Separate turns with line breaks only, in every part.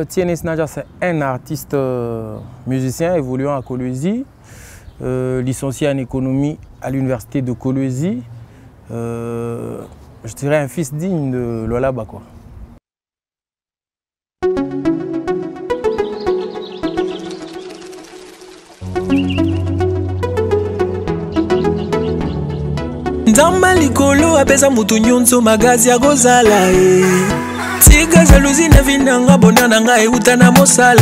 TNS Naja, c'est un artiste musicien évoluant à Kolwezi, licencié en économie à l'université de Kolwezi. Je dirais un fils digne de Lualaba, quoi.
Nzamba likolo apesa mutu nyonso magazi ya kozala tika jalousie na vinanga bona na ngai euta na mosala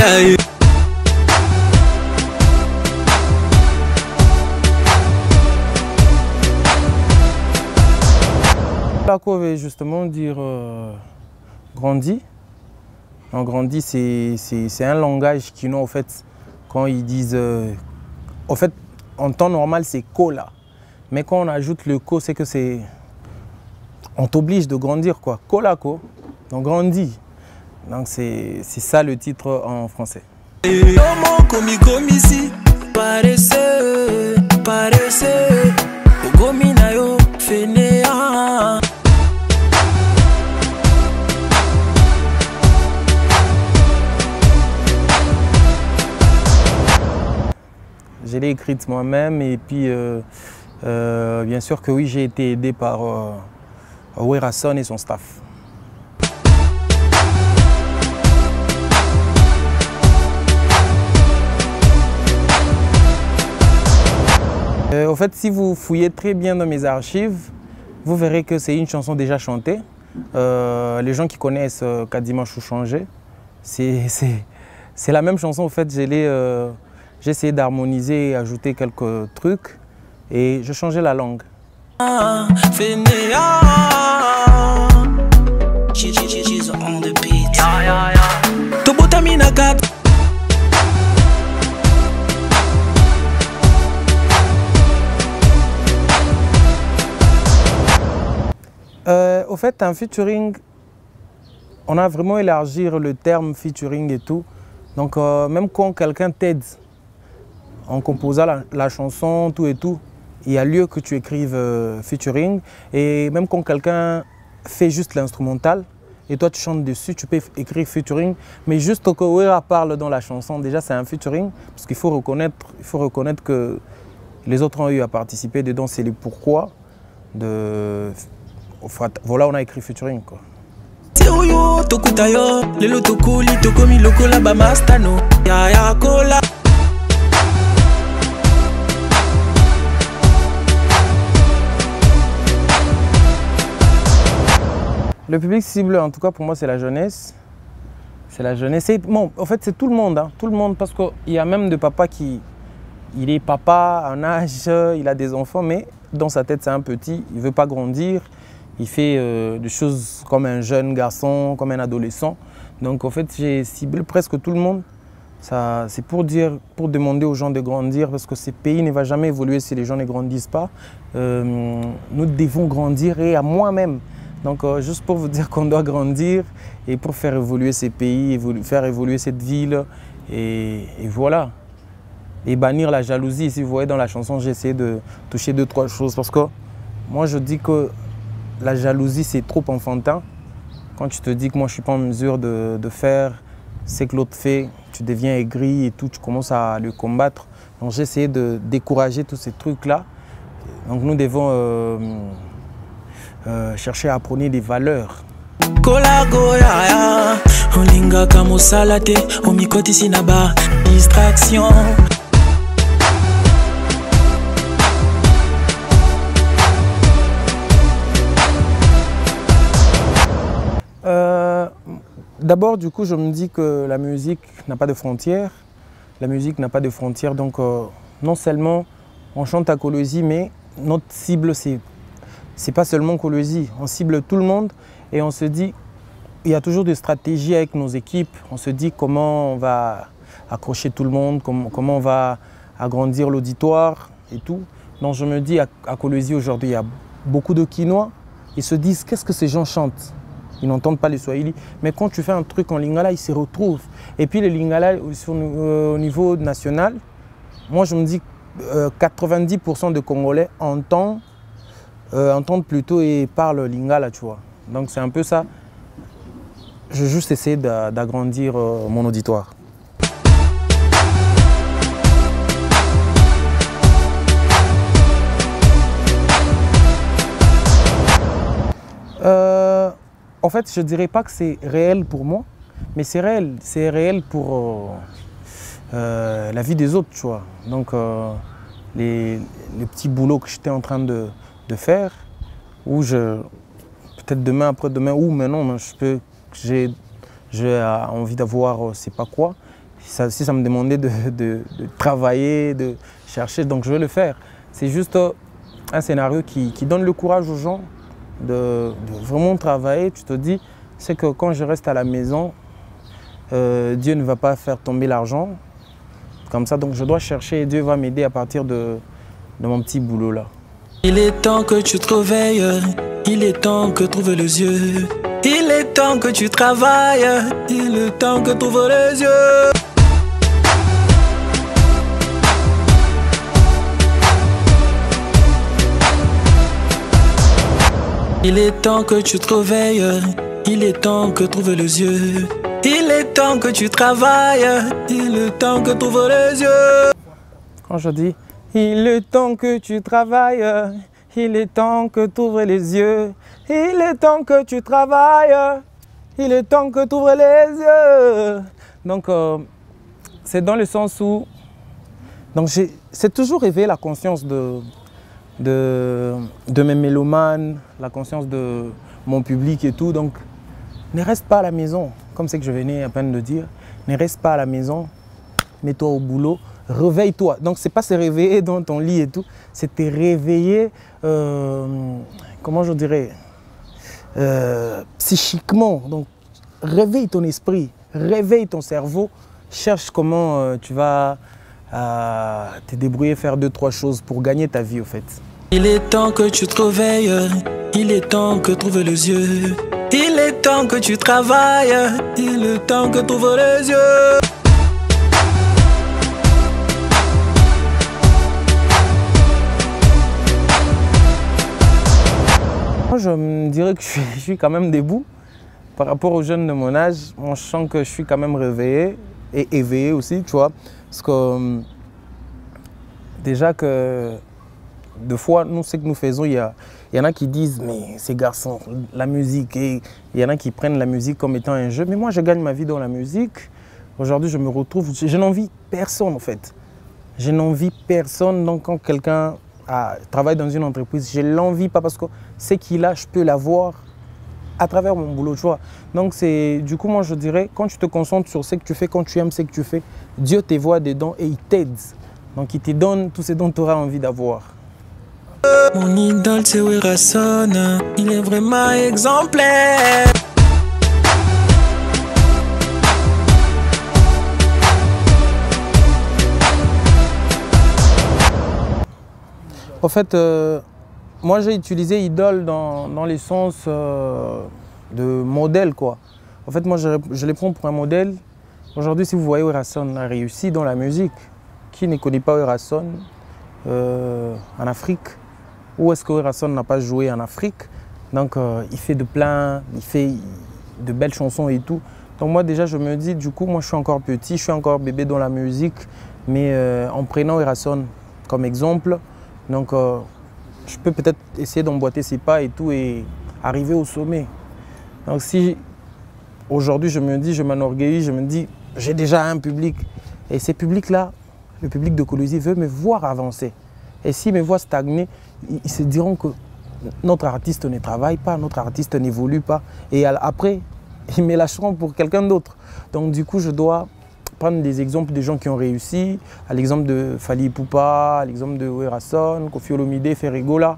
Lako veut justement dire grandi. En grandi, c'est un langage qui nous, en fait, quand ils disent... en fait, en temps normal, c'est kola. Mais quand on ajoute le ko, c'est que c'est... On t'oblige de grandir, quoi. Kola ko, donc grandis. Donc c'est ça le titre en français. Je l'ai écrite moi-même et puis bien sûr que oui, j'ai été aidé par Werason et son staff. En fait, si vous fouillez très bien dans mes archives, vous verrez que c'est une chanson déjà chantée. Les gens qui connaissent Kadimanchou Changé, c'est la même chanson. En fait, j'ai essayé d'harmoniser et ajouter quelques trucs et je changeais la langue. Au fait, un featuring, on a vraiment élargi le terme featuring et tout. Donc même quand quelqu'un t'aide en composant la chanson, tout et tout, il y a lieu que tu écrives featuring. Et même quand quelqu'un fait juste l'instrumental et toi tu chantes dessus, tu peux écrire featuring. Mais juste que Wera parle dans la chanson, déjà c'est un featuring. Parce qu'il faut reconnaître que les autres ont eu à participer dedans, c'est le pourquoi de... Voilà, on a écrit featuring, quoi. Le public cible, en tout cas pour moi, c'est la jeunesse. C'est la jeunesse. Bon, en fait, c'est tout le monde, hein, tout le monde, parce qu'il y a même des papas qui... Il est papa, en âge, il a des enfants, mais dans sa tête, c'est un petit, il ne veut pas grandir. Il fait des choses comme un jeune garçon, comme un adolescent. Donc en fait, j'ai ciblé presque tout le monde. C'est pour demander aux gens de grandir, parce que ce pays ne va jamais évoluer si les gens ne grandissent pas. Nous devons grandir et à moi-même. Donc juste pour vous dire qu'on doit grandir et pour faire évoluer ces pays, faire évoluer cette ville. Et voilà. Et bannir la jalousie. Si vous voyez dans la chanson, j'ai essayé de toucher 2-3 choses. Parce que moi, je dis que la jalousie, c'est trop enfantin. Quand tu te dis que moi, je ne suis pas en mesure de faire ce que l'autre fait, tu deviens aigri et tout, tu commences à le combattre. Donc j'ai essayé de décourager tous ces trucs-là. Donc nous devons chercher à prôner des valeurs.
Distraction.
D'abord, du coup, je me dis que la musique n'a pas de frontières. La musique n'a pas de frontières, donc non seulement on chante à Kolwezi, mais notre cible, c'est pas seulement Kolwezi. On cible tout le monde et on se dit, il y a toujours des stratégies avec nos équipes. On se dit comment on va accrocher tout le monde, comment on va agrandir l'auditoire et tout. Donc je me dis, à Kolwezi aujourd'hui, il y a beaucoup de Kinois. Ils se disent, qu'est-ce que ces gens chantent? Ils n'entendent pas les Swahili. Mais quand tu fais un truc en lingala, ils s'y retrouvent. Et puis les lingala, au niveau national, moi je me dis 90% de Congolais entendent plutôt et parlent lingala, tu vois. Donc c'est un peu ça. je vais juste essayer d'agrandir mon auditoire. En fait, je ne dirais pas que c'est réel pour moi, mais c'est réel pour la vie des autres, tu vois. Donc, les petits boulots que j'étais en train de faire, où peut-être demain, après-demain, ou maintenant, j'ai envie d'avoir, c'est pas quoi. Si ça me demandait de travailler, de chercher, donc je vais le faire. C'est juste un scénario qui donne le courage aux gens de vraiment travailler. Tu te dis, c'est que quand je reste à la maison, Dieu ne va pas faire tomber l'argent comme ça, donc je dois chercher et Dieu va m'aider à partir de mon petit boulot là.
Il est temps que tu te réveilles, il est temps que tu ouvres les yeux. Il est temps que tu travailles, il est temps que tu ouvres les yeux. Il est temps que tu te réveilles, il est temps que tu ouvres les yeux. Il est temps que tu travailles, il est temps que tu ouvres les yeux.
Quand je dis il est temps que tu travailles, il est temps que tu ouvres les yeux. Il est temps que tu travailles, il est temps que tu ouvres les yeux. Donc c'est dans le sens où c'est toujours réveiller la conscience de mes mélomanes, la conscience de mon public et tout. Donc ne reste pas à la maison, comme c'est que je venais à peine de dire. Ne reste pas à la maison, mets-toi au boulot, réveille-toi. Donc c'est pas se réveiller dans ton lit et tout, c'est te réveiller, comment je dirais, psychiquement. Donc réveille ton esprit, réveille ton cerveau, cherche comment tu vas te débrouiller, faire 2-3 choses pour gagner ta vie au fait.
Il est temps que tu te réveilles, il est temps que tu ouvres les yeux. Il est temps que tu travailles, il est temps que tu ouvres les yeux.
Moi, je me dirais que je suis quand même debout. Par rapport aux jeunes de mon âge, moi, je sens que je suis quand même réveillé et éveillé aussi, tu vois. Parce que déjà que deux fois, nous, ce que nous faisons, il y en a qui disent, mais ces garçons, la musique, et il y en a qui prennent la musique comme étant un jeu. Mais moi, je gagne ma vie dans la musique. Aujourd'hui, je me retrouve, je n'envie personne en fait. Je n'envie personne. Donc, quand quelqu'un travaille dans une entreprise, je ne l'envie pas parce que ce qu'il a, je peux l'avoir à travers mon boulot, tu vois. Donc, du coup, moi, je dirais, quand tu te concentres sur ce que tu fais, quand tu aimes ce que tu fais, Dieu te voit dedans et il t'aide. Donc, il te donne tout ce dont tu auras envie d'avoir.
Mon idole c'est Werason, il est vraiment exemplaire.
En fait, moi j'ai utilisé idole dans le sens de modèle quoi. En fait moi je les prends pour un modèle. Aujourd'hui si vous voyez Werason a réussi dans la musique, qui ne connaît pas Werason en Afrique? Où est-ce que Werason n'a pas joué en Afrique? Donc il fait il fait de belles chansons et tout. Donc moi déjà je me dis, du coup moi je suis encore petit, je suis encore bébé dans la musique, mais en prenant Werason comme exemple, donc je peux peut-être essayer d'emboîter ses pas et tout et arriver au sommet. Donc si aujourd'hui je me dis, je m'enorgueillis, je me dis, j'ai déjà un public. Et ces publics-là, le public de Kolwezi veut me voir avancer. Et s'ils me voient stagner, ils se diront que notre artiste ne travaille pas, notre artiste n'évolue pas. Et après, ils me lâcheront pour quelqu'un d'autre. Donc du coup, je dois prendre des exemples de gens qui ont réussi, à l'exemple de Fally Ipupa, à l'exemple de Werason, Koffi Olomide, Ferregola,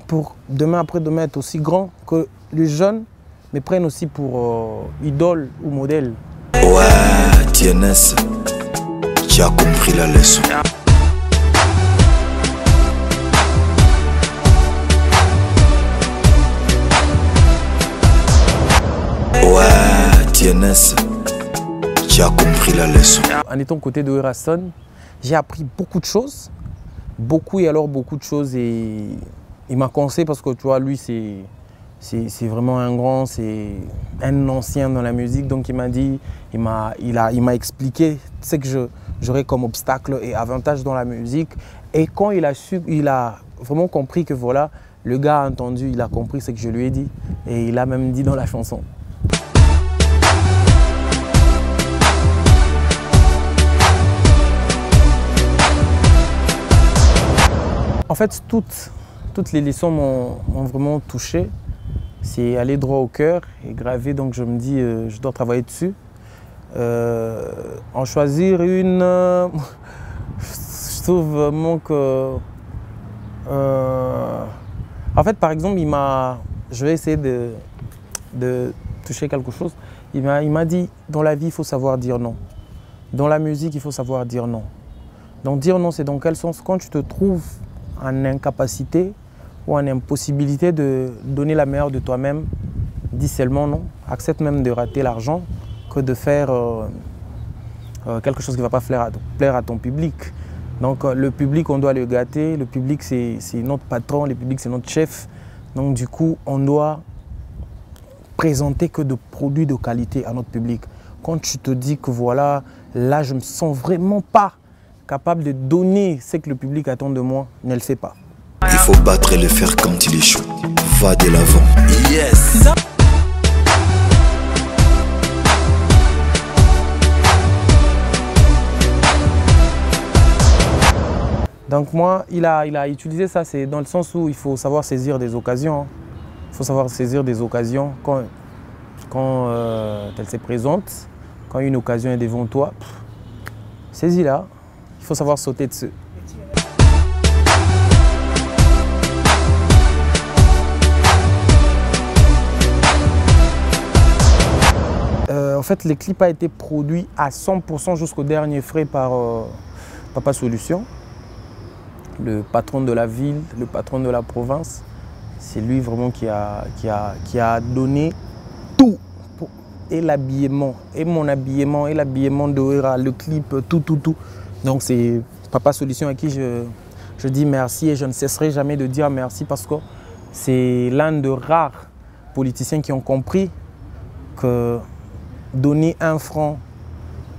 pour demain après-demain être aussi grand, que les jeunes me prennent aussi pour idole ou modèle.
Ouais, TNS, tu as compris la leçon. Ouais, TNS, tu as compris la leçon.
En étant côté de Werason, j'ai appris beaucoup de choses. Beaucoup et alors beaucoup de choses. Et il m'a conseillé parce que tu vois, lui, c'est c'est vraiment un grand, c'est un ancien dans la musique. Donc il m'a dit, il m'a expliqué ce que j'aurais comme obstacle et avantage dans la musique. Et quand il a vraiment compris que voilà, le gars a entendu, il a compris ce que je lui ai dit. Et il a même dit dans la chanson. En fait, toutes les leçons m'ont vraiment touché. C'est aller droit au cœur et graver, donc je me dis, je dois travailler dessus. En choisir une, je trouve vraiment que... en fait, par exemple, je vais essayer de toucher quelque chose. Il m'a dit, dans la vie, il faut savoir dire non. Dans la musique, il faut savoir dire non. Donc dire non, c'est dans quel sens? Quand tu te trouves en incapacité ou en impossibilité de donner la meilleure de toi-même, dis seulement non. Accepte même de rater l'argent que de faire quelque chose qui ne va pas plaire à ton public. Donc le public, on doit le gâter. Le public, c'est notre patron. Le public, c'est notre chef. Donc du coup, on doit présenter que de produits de qualité à notre public. Quand tu te dis que voilà, là, je ne me sens vraiment pas capable de donner ce que le public attend de moi, ne le fais pas.
Il faut battre le fer quand il échoue. Va de l'avant. Yes.
Donc moi, il a utilisé ça, c'est dans le sens où il faut savoir saisir des occasions. Il faut savoir saisir des occasions quand elle se présente, quand une occasion est devant toi, saisis-la. Il faut savoir sauter dessus. En fait, le clip a été produit à 100% jusqu'au dernier frais par Papa Solution, le patron de la ville, le patron de la province. C'est lui vraiment qui a donné tout. Et l'habillement, et mon habillement, et l'habillement de Wera, le clip, tout. Donc c'est Papa Solution à qui je dis merci et je ne cesserai jamais de dire merci parce que c'est l'un de rares politiciens qui ont compris que donner 1 franc,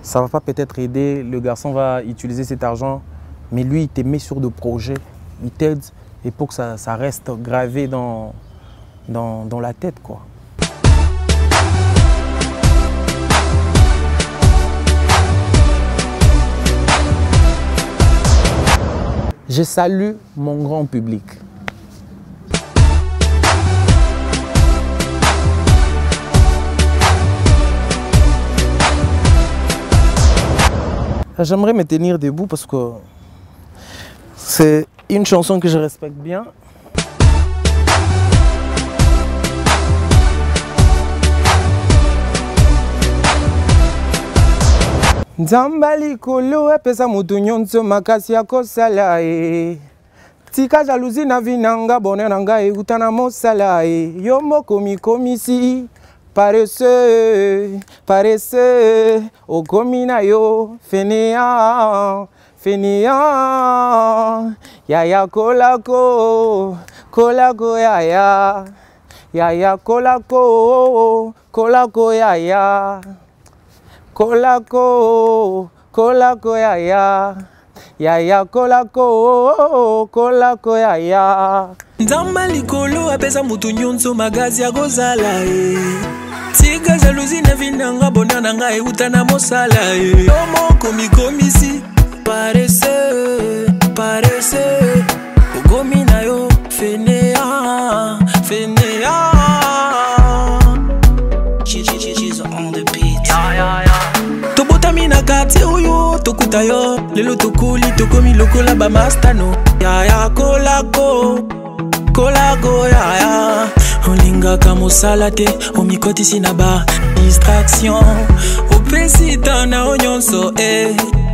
ça ne va pas peut-être aider, le garçon va utiliser cet argent, mais lui il te met sur des projets, il t'aide et pour que ça reste gravé dans la tête, quoi. Je salue mon grand public. J'aimerais me tenir debout parce que c'est une chanson que je respecte bien. Nzamba likolo apesa mutu nyonso makasi ya kosala e. Tika jalousie na vinanga bonheur nanga euta na mosala e. Yo moko mikomisi paresseux okomi na yo fainéant yaya kolako yaya kolako yaya kolako yaya kolako yaya.
Nzamba likolo apesa mutu nyonso magazi ya kozala e. Tika jalousie na vinanga bonheur nanga euta na mosala e. Yo moko mikomisi paresseux okomi na yo fainéant. She's on the beat. Tobotami na kati oyo tokuta yo lelo tokoli tokomi lokola ba mastano yaya kolako yaya olingaka mosala te omikotisi na ba distraction opesita na onyonso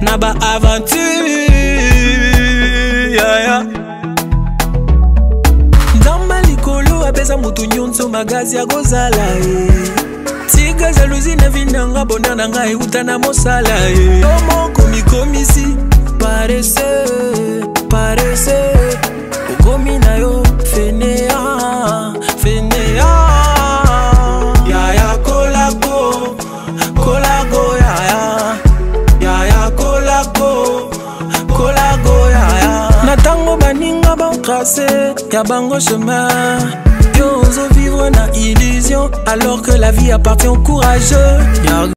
na ba aventure yaya. Nzamba likolo apesa mutu nyonso magazi ya kozala e. Tika jalousie na vinanga bonheur nanga euta na mosala e. Yo moko mikomisi paresseux okomi na yo fainéant bon tracé, y'a bango chemin. Yo, oso vivre na illusion, alors que la vie appartient aux courageux.